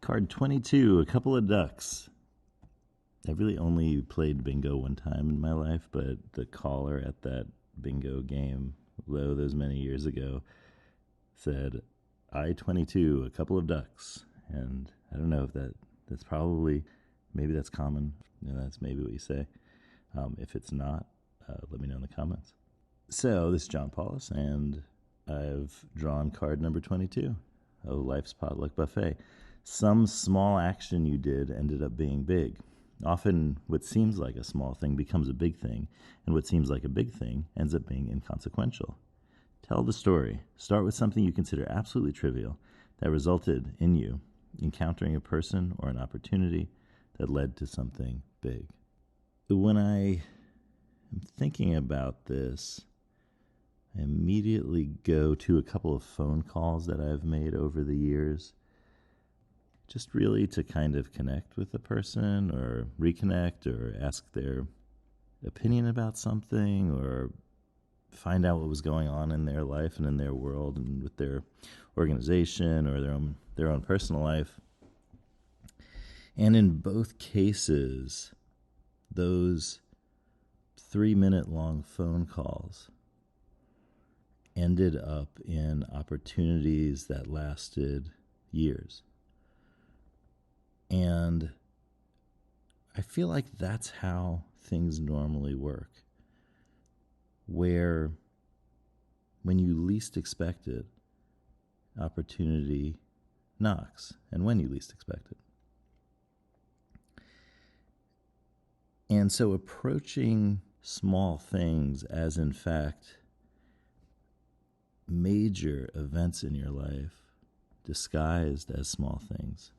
Card 22, a couple of ducks. I really only played bingo one time in my life, but the caller at that bingo game, lo, those many years ago, said, I-22, a couple of ducks. And I don't know if that's probably, maybe that's common. That's maybe what you say. If it's not, let me know in the comments. So, this is John Paulus, and I've drawn card number 22 of Life's Potluck Buffet. Some small action you did ended up being big. Often what seems like a small thing becomes a big thing, and what seems like a big thing ends up being inconsequential. Tell the story. Start with something you consider absolutely trivial that resulted in you encountering a person or an opportunity that led to something big. When I am thinking about this, I immediately go to a couple of phone calls that I've made over the years, just really to kind of connect with the person or reconnect or ask their opinion about something or find out what was going on in their life and in their world and with their organization or their own personal life. And in both cases, those 3-minute long phone calls ended up in opportunities that lasted years. And I feel like that's how things normally work, where when you least expect it, opportunity knocks, and when you least expect it. And so approaching small things as, in fact, major events in your life disguised as small things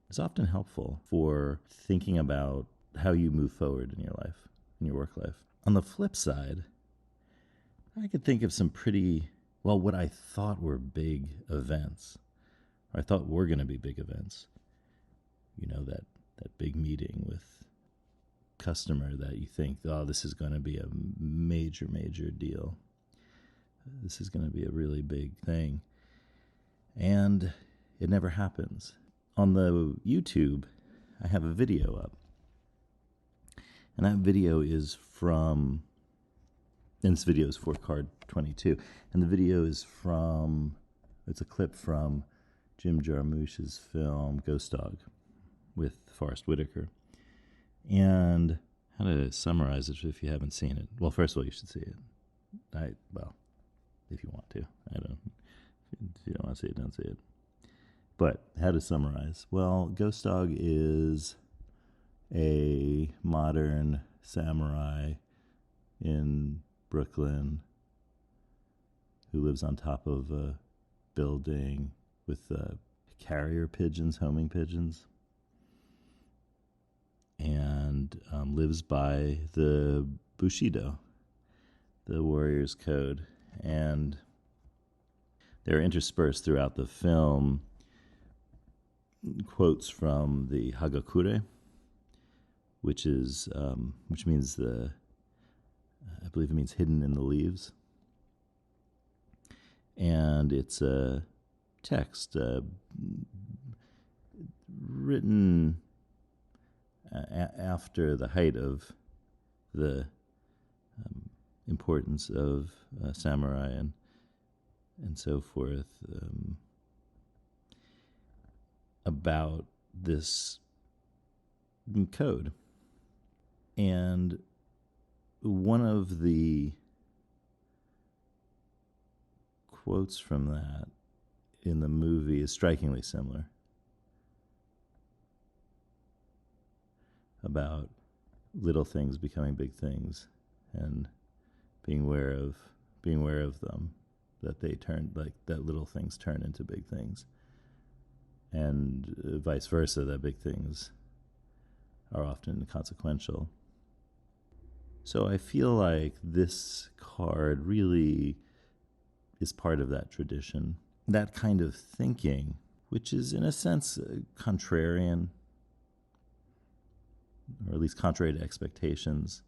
is often helpful for thinking about how you move forward in your life, in your work life. On the flip side, I could think of some pretty, what I thought were big events, or I thought were going to be big events. That big meeting with customer that you think, this is going to be a major, major deal. This is going to be a really big thing. And it never happens. On the YouTube, I have a video up. And that video is and this video is for card 22. And the video is it's a clip from Jim Jarmusch's film Ghost Dog with Forrest Whitaker. And how to summarize it if you haven't seen it? Well, first of all, you should see it. If you want to. If you don't want to see it, don't see it. But how to summarize? Well, Ghost Dog is a modern samurai in Brooklyn who lives on top of a building with carrier pigeons, homing pigeons, and lives by the Bushido, the warrior's code. And they're interspersed throughout the film quotes from the Hagakure, which means I believe it means hidden in the leaves. And it's a text written after the height of the importance of samurai and so forth, about this code. And one of the quotes from that in the movie is strikingly similar, about little things becoming big things and being aware of them, that they turn, like that little things turn into big things, and vice versa, that big things are often consequential. So I feel like this card really is part of that tradition, that kind of thinking, which is in a sense contrarian, or at least contrary to expectations.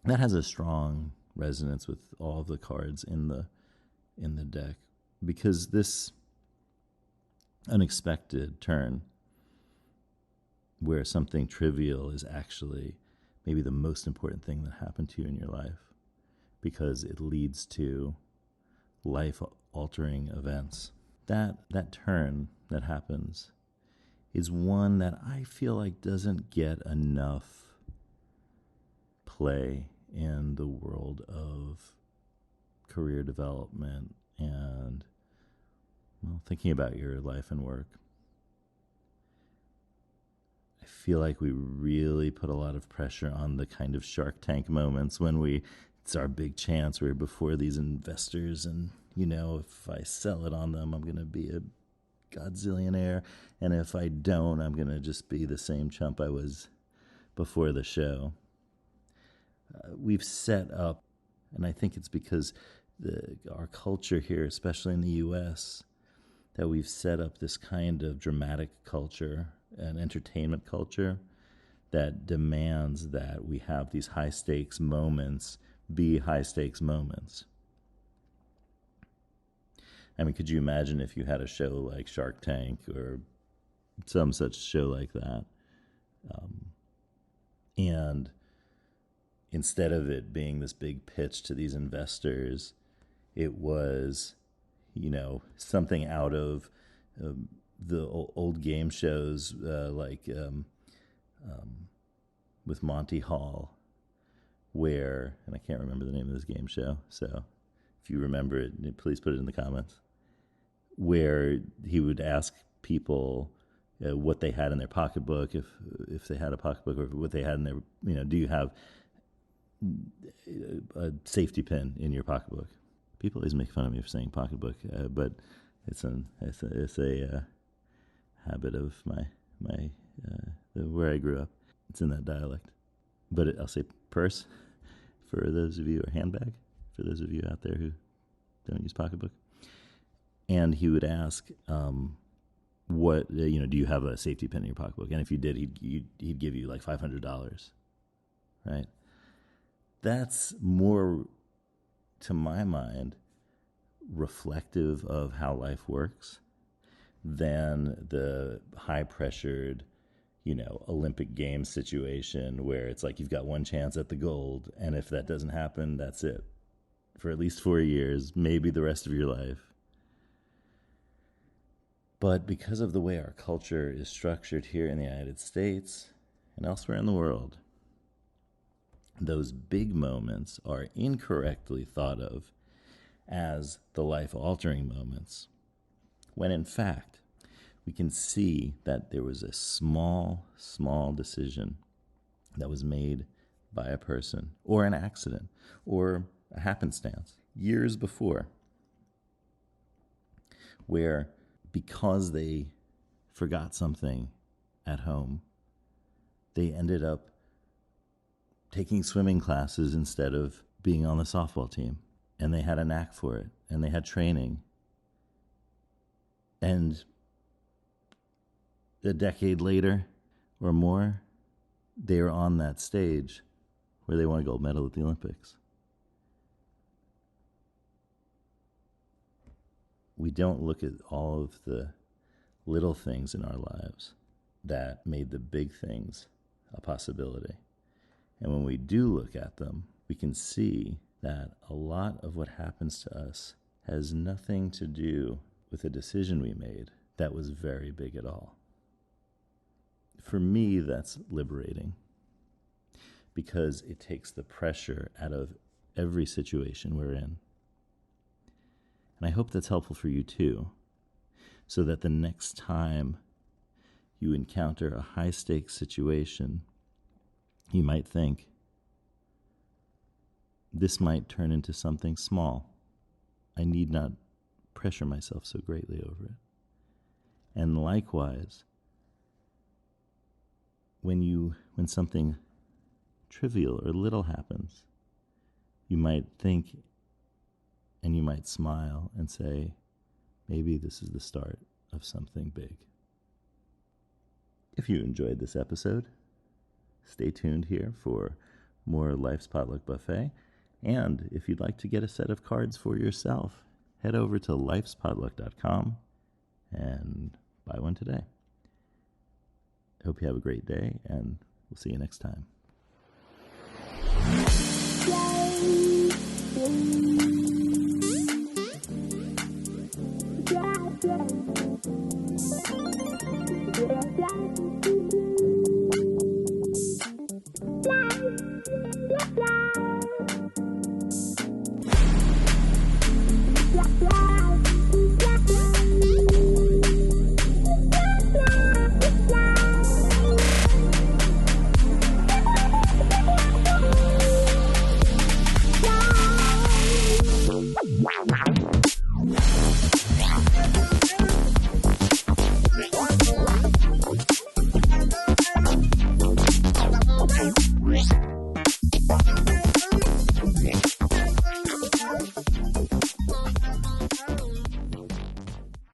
That has a strong resonance with all of the cards in the deck, because this unexpected turn where something trivial is actually maybe the most important thing that happened to you in your life because it leads to life-altering events. That turn that happens is one that I feel like doesn't get enough play in the world of career development and, well, thinking about your life and work. I feel like we really put a lot of pressure on the kind of Shark Tank moments when it's our big chance. We're before these investors and, if I sell it on them, I'm going to be a godzillionaire. And if I don't, I'm going to just be the same chump I was before the show. We've set up, and I think it's because our culture here, especially in the U.S., that we've set up this kind of dramatic culture, an entertainment culture that demands that we have these high-stakes moments be high-stakes moments. I mean, could you imagine if you had a show like Shark Tank or some such show like that? And instead of it being this big pitch to these investors, it was, something out of the old game shows with Monty Hall, where, and I can't remember the name of this game show, so if you remember it, please put it in the comments, where he would ask people what they had in their pocketbook, if they had a pocketbook, or what they had in their, do you have a safety pin in your pocketbook? People always make fun of me for saying pocketbook, but it's a habit of my where I grew up. It's in that dialect. But I'll say purse for those of you, or handbag for those of you out there who don't use pocketbook. And he would ask, "What do you have a safety pin in your pocketbook?" And if you did, he'd give you like $500, right? That's more, to my mind, reflective of how life works than the high-pressured, Olympic Games situation where it's like you've got one chance at the gold, and if that doesn't happen, that's it. For at least 4 years, maybe the rest of your life. But because of the way our culture is structured here in the United States and elsewhere in the world, those big moments are incorrectly thought of as the life-altering moments, when in fact, we can see that there was a small decision that was made by a person, or an accident, or a happenstance, years before, where because they forgot something at home, they ended up taking swimming classes instead of being on the softball team. And they had a knack for it, and they had training. And a decade later or more, they are on that stage where they won a gold medal at the Olympics. We don't look at all of the little things in our lives that made the big things a possibility. And when we do look at them, we can see that a lot of what happens to us has nothing to do with a decision we made that was very big at all. For me, that's liberating, because it takes the pressure out of every situation we're in. And I hope that's helpful for you too, so that the next time you encounter a high-stakes situation, you might think, this might turn into something small. I need not pressure myself so greatly over it. And likewise, when something trivial or little happens, you might think and you might smile and say, maybe this is the start of something big. If you enjoyed this episode, stay tuned here for more Life's Potluck Buffet. And if you'd like to get a set of cards for yourself, head over to lifespotluck.com and buy one today. Hope you have a great day, and we'll see you next time.